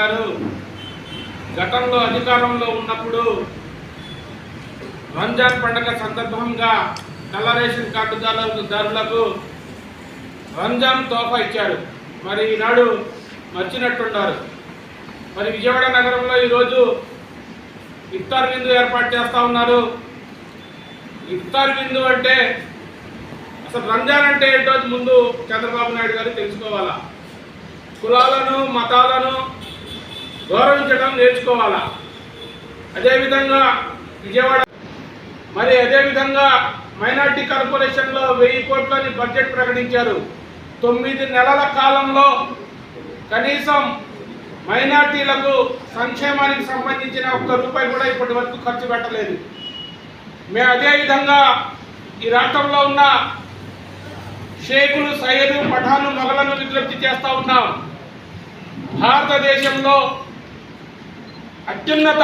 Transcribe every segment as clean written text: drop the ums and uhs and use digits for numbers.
గారు గతంలో అధికారంలో ఉన్నప్పుడు రంజాన్ పండుగ సందర్భంగా నల్ల రేషన్ కార్డుదారులకు రంజాన్ తోఫా ఇచ్చారు. మరి ఈనాడు మర్చినట్టున్నారు. మరి విజయవాడ నగరంలో ఈరోజు ఇఫ్తార్ విందు ఏర్పాటు చేస్తూ ఉన్నారు. ఇఫ్తార్ విందు అంటే అసలు రంజాన్ అంటే ఏంటో ముందు చంద్రబాబు నాయుడు గారు తెలుసుకోవాలా. కులాలను మతాలను గౌరవించడం నేర్చుకోవాలా. అదేవిధంగా విజయవాడ అదేవిధంగా మైనార్టీ కార్పొరేషన్లో 1000 కోట్లని బడ్జెట్ ప్రకటించారు. 9 నెలల కాలంలో కనీసం మైనార్టీలకు సంక్షేమానికి సంబంధించిన ₹1 కూడా ఇప్పటి వరకు ఖర్చు పెట్టలేదు. మేము అదేవిధంగా ఈ రాష్ట్రంలో ఉన్న షేకులు, సయ్యదు, పఠాను, మొగలను విజ్ఞప్తి చేస్తూ ఉన్నాం. భారతదేశంలో అత్యున్నత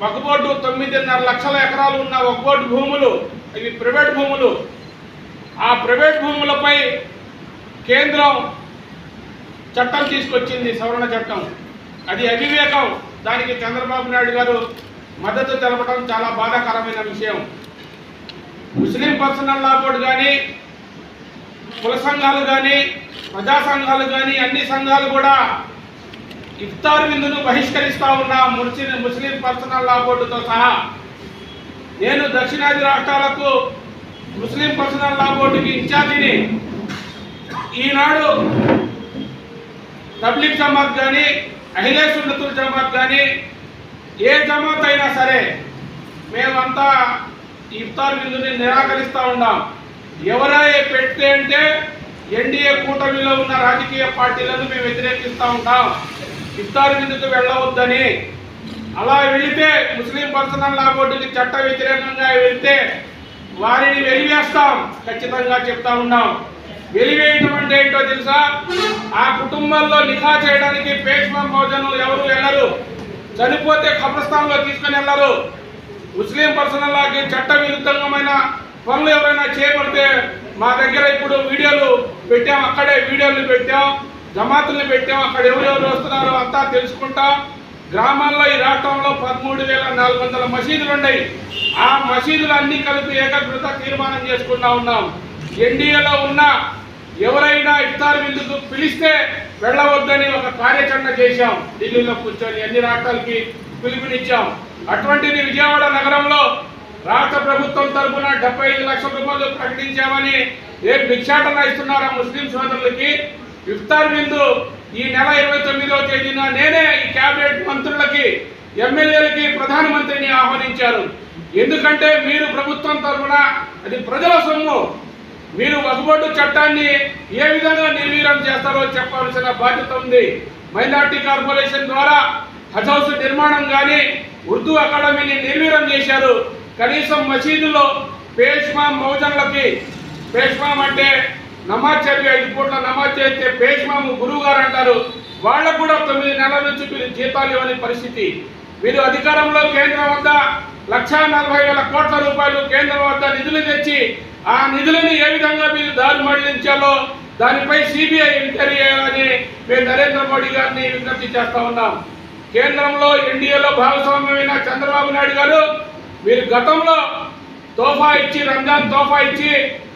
వక్ఫ్ 9.5 లక్షల ఎకరాలు ఉన్న వక్ఫ్ భూములు, ఇవి ప్రైవేట్ భూములు. ఆ ప్రైవేట్ భూములపై కేంద్రం చట్టం తీసుకొచ్చింది, సవరణ చట్టం. అది అవివేకం. దానికి చంద్రబాబు నాయుడు గారు మద్దతు తెలపడం చాలా బాధాకరమైన విషయం. ముస్లిం పర్సనల్ లా బోర్డు కానీ, కుల సంఘాలు కానీ, ప్రజా సంఘాలు కానీ అన్ని సంఘాలు కూడా ఇఫ్తార్ విందును బహిష్కరిస్తూ ఉన్న ముస్లిం పర్సనల్ లా బోర్డుతో సహా. నేను దక్షిణాది రాష్ట్రాలకు ముస్లిం పర్సనల్ లా బోర్డుకి ఇన్ఛార్జిని. ఈనాడు తబ్లీగ్ జమాత్ కానీ, అహ్లే సున్నతుల్ జమాత్ కానీ, ఏ జమాత్ అయినా సరే మేమంతా ఇఫ్తార్ విందుని నిరాకరిస్తూ ఉన్నాం. ఎవరైనా పెడితే అంటే ఎన్డీఏ కూటమిలో ఉన్న రాజకీయ పార్టీలను మేము వ్యతిరేకిస్తూ ఉంటాం. ఇఫ్తార్ విందుకు వెళ్ళవద్దని. అలా వెళితే ముస్లిం పర్సనల్ లా బోర్డుకి చట్ట వ్యతిరేకంగా వెళితే వారిని వెలివేస్తాం, ఖచ్చితంగా చెప్తా ఉన్నాం. వెలివేయటం అంటే ఏంటో తెలుసా? ఆ కుటుంబాల్లో నిఖా చేయడానికి పేష్వా మౌజన్లు ఎవరు వెళ్ళరు. చనిపోతే ఖబర్స్థాన్లో తీసుకుని వెళ్ళరు. ముస్లిం పర్సనల్ లాకి చట్ట విరుద్ధమైన పనులు ఎవరైనా చేపడితే మా దగ్గర ఇప్పుడు వీడియోలు పెట్టాం, అక్కడే వీడియోలు పెట్టాం, జమాతుల్ని పెట్టాం. అక్కడ ఎవరెవరు వస్తున్నారో అంతా తెలుసుకుంటాం. గ్రామాల్లో ఈ రాష్ట్రంలో 13,400 మసీదులు ఉన్నాయి. ఆ మసీదులు అన్ని కలిపి ఏకగ్రత తీర్మానం చేసుకుంటా ఉన్నాం. ఎన్డీఏలో ఉన్న ఎవరైనా ఇఫ్తార్ విందుకు పిలిస్తే వెళ్ళవద్దని ఒక కార్యాచరణ చేశాం. ఢిల్లీలో కూర్చొని అన్ని రాష్ట్రాలకి పిలుపునిచ్చాం. అటువంటిది విజయవాడ నగరంలో రాష్ట్ర ప్రభుత్వం తరఫున 75 లక్షల రూపాయలు ప్రకటించామని భిక్షాటన ఇస్తున్నారా ముస్లిం సోదరులకి. ఇఫ్తార్ విందు ఈ నెల 29వ తేదీన నేనే ఈ కేబినెట్ మంత్రులకి, ఎమ్మెల్యేలకి, ప్రధానమంత్రిని ఆహ్వానించారు. ఎందుకంటే మీరు ప్రభుత్వం తరఫున అది ప్రజల సొమ్ము. మీరు వక్ఫ్ చట్టాన్ని ఏ విధంగా నిర్వీర్యం చేస్తారో చెప్పాల్సిన బాధ్యత ఉంది. మైనార్టీ కార్పొరేషన్ ద్వారా హజ్ హౌస్ నిర్మాణం కానీ, ఉర్దూ అకాడమీని నిర్వీర్యం చేశారు. కనీసం మసీదులో పేష్వా మౌజన్లకి, పేష్వాం అంటే నమాజ్ చదివి 5 పూట్ల నమాజ్ చేస్తే పేష్వాము గురువు గారు అంటారు. వాళ్ళకు కూడా 9 నెలల నుంచి మీరు జీతాలు ఇవ్వని పరిస్థితి. మీరు అధికారంలో కేంద్రం వద్ద 1,40,000 కోట్ల రూపాయలు కేంద్రం వద్ద నిధులు తెచ్చి ఆ నిధులను ఏ విధంగా మీరు దారి మళ్లించాలో దానిపై సిబిఐ ఎంక్వైరీ చేయాలని మేము నరేంద్ర మోడీ గారిని విజ్ఞప్తి చేస్తా ఉన్నాం. కేంద్రంలో ఎన్డీఏలో భాగస్వామ్యమైన చంద్రబాబు నాయుడు గారు మీరు గతంలో తోఫా ఇచ్చి, రంజాన్ తోఫా ఇచ్చి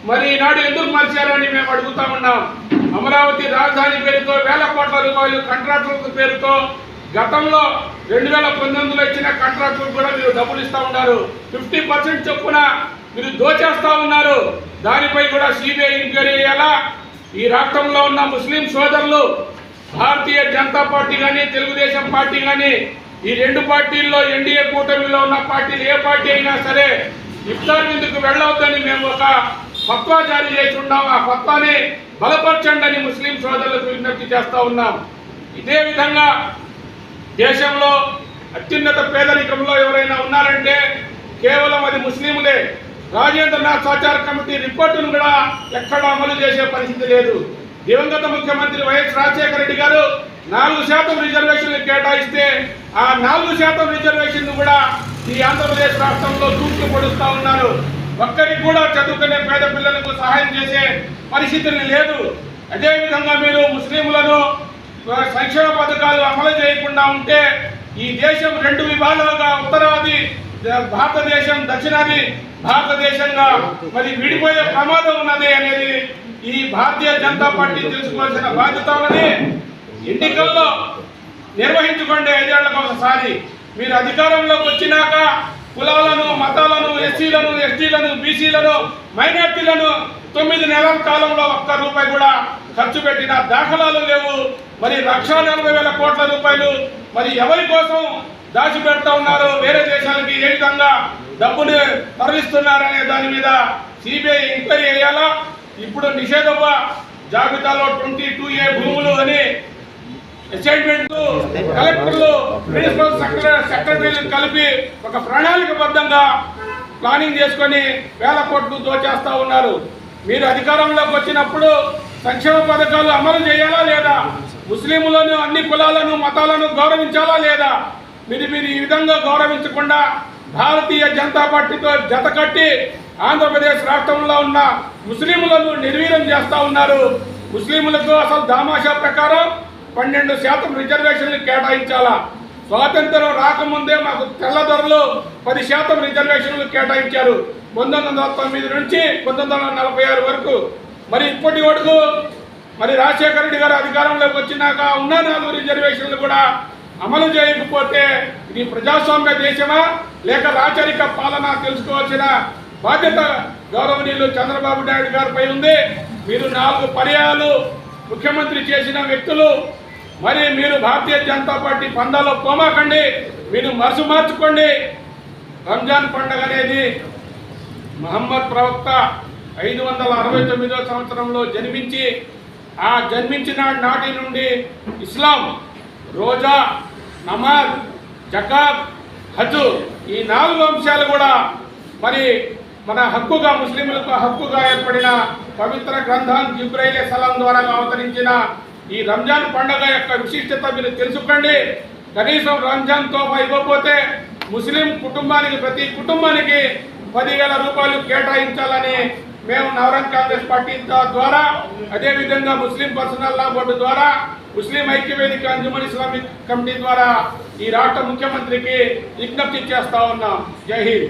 మరి ఈనాడు ఎందుకు మర్చారని మేము అడుగుతా ఉన్నాం. అమరావతి రాజధాని పేరుతో 1,000 కోట్ల రూపాయలు కాంట్రాక్టుల పేరుతో గతంలో 2019లో ఇచ్చిన కాంట్రాక్టులకు కూడా మీరు డబ్బులు ఇస్తా ఉన్నారు. 50% చొప్పున మీరు దోచేస్తా ఉన్నారు. దానిపై కూడా సిబిఐ ఎంక్వైరీ చేయాలా. ఈ రాష్ట్రంలో ఉన్న ముస్లిం సోదరులు భారతీయ జనతా పార్టీ కానీ, తెలుగుదేశం పార్టీ కానీ, ఈ 2 పార్టీల్లో ఎన్డీఏ కూటమిలో ఉన్న పార్టీలు ఏ పార్టీ అయినా సరే ఇఫ్తార్ విందుకు వెళ్ళవద్దని మేము ఒక ఫత్వా జారీ చేసి ఉన్నాం. ఆ ఫత్వాని బలపరచండి అని ముస్లిం సోదరులకు విజ్ఞప్తి చేస్తూ ఉన్నాం. ఇదే విధంగా దేశంలో అత్యున్నత పేదరికంలో ఎవరైనా ఉన్నారంటే కేవలం అది ముస్లింలే. రాజేంద్రనాథ్ సహచార కమిటీ రిపోర్టును కూడా ఎక్కడా అమలు చేసే పరిస్థితి లేదు. దివంగత ముఖ్యమంత్రి వైఎస్ రాజశేఖర రెడ్డి గారు 4% రిజర్వేషన్లు కేటాయిస్తే ఆ 4% రిజర్వేషన్ కూడా ఈ ఆంధ్రప్రదేశ్ రాష్ట్రంలో దూకులు పొడుస్తూ ఉన్నారు. ఒక్కరికి కూడా చదువుకునే పేద పిల్లలకు సహాయం చేసే పరిస్థితులు లేదు. అదేవిధంగా మీరు ముస్లింలను సంక్షేమ పథకాలు అమలు చేయకుండా ఉంటే ఈ దేశం రెండు విభాగాలుగా ఉత్తరాది భారతదేశం, దక్షిణాది భారతదేశంగా మరి విడిపోయే ప్రమాదం ఉన్నది అనేది ఈ భారతీయ జనతా పార్టీ తెలుసుకోవాల్సిన బాధ్యత ఉన్నది. ఎన్నికల్లో నిర్వహించుకోండి 5 ఏళ్లకు ఒకసారి. మీరు అధికారంలోకి వచ్చినాక కులాలను, మతాలను, ఎస్సీలను, ఎస్టీలను, బీసీలను, మైనార్టీలను 9 నెలల కాలంలో ఒక్క రూపాయి కూడా ఖర్చు పెట్టిన దాఖలాలు లేవు. మరి 1,40,000 కోట్ల రూపాయలు మరి ఎవరి కోసం దాచిపెడతా ఉన్నారు, వేరే దేశాలకి ఏ విధంగా డబ్బును తరలిస్తున్నారనే దాని మీద సిబిఐ ఎంక్వైరీ చేయాలా. ఇప్పుడు నిషేధ జాబితాలో 22A భూములు అని అసైన్మెంట్ కలెక్టర్లు, ప్రిన్సిపల్ సెక్రటరీలు కలిపి ఒక ప్రణాళికబద్ధంగా ప్లానింగ్ చేసుకొని వేల కోట్లు దోచేస్తా ఉన్నారు. మీరు అధికారంలోకి వచ్చినప్పుడు సంక్షేమ పథకాలు అమలు చేయాలా లేదా? ముస్లింలను, అన్ని కులాలను, మతాలను గౌరవించాలా లేదా? మీరు ఈ విధంగా గౌరవించకుండా భారతీయ జనతా పార్టీతో జతకట్టి ఆంధ్రప్రదేశ్ రాష్ట్రంలో ఉన్న ముస్లింలను నిర్వీర్యం చేస్తూ ఉన్నారు. ముస్లింలకు అసలు దామాషా ప్రకారం 12% రిజర్వేషన్లు కేటాయించాలా. స్వాతంత్రం రాకముందే మాకు తెల్లదొరలు 10% రిజర్వేషన్లు కేటాయించారు 1909 నుంచి 1946 వరకు. మరి ఇప్పటి వరకు మరి రాజశేఖర రెడ్డి గారు అధికారంలోకి వచ్చినాక ఉన్న 4 రిజర్వేషన్లు కూడా అమలు చేయకపోతే ఇది ప్రజాస్వామ్య దేశమా లేక రాచరిక పాలన తెలుసుకోవాల్సిన బాధ్యత గౌరవనీయులు చంద్రబాబు నాయుడు గారిపై ఉంది. మీరు 4 పర్యాయాలు ముఖ్యమంత్రి చేసిన వ్యక్తులు. మరి మీరు భారతీయ జనతా పార్టీ పందాలో పోమాకండి, మీరు మనసు మార్చుకోండి. రంజాన్ పండుగ అనేది మహమ్మద్ ప్రవక్త 569వ సంవత్సరంలో జన్మించి ఆ జన్మించిన నాటి నుండి ఇస్లాం, రోజా, నమాజ్, జకాత్, హజ్ ఈ 4 అంశాలు కూడా మరి మన హక్కుగా, ముస్లింలకు హక్కుగా ఏర్పడిన పవిత్ర గ్రంథం జిబ్రైల్ సలాం ద్వారా అవతరించిన ఈ రంజాన్ పండుగ యొక్క విశిష్టత మీరు తెలుసుకోండి. కనీసం రంజాన్ తోఫా ఇవ్వకపోతే ముస్లిం కుటుంబానికి, ప్రతి కుటుంబానికి 10,000 రూపాయలు కేటాయించాలని మేము నవరంగ్ కాంగ్రెస్ పార్టీ ద్వారా, అదేవిధంగా ముస్లిం పర్సనల్ లా బోర్డు ద్వారా, ముస్లిం ఐక్యవేదిక అంజుమన్ ఇస్లామిక్ కమిటీ ద్వారా ఈ రాష్ట్ర ముఖ్యమంత్రికి విజ్ఞప్తి చేస్తా ఉన్నాం. జై హింద్.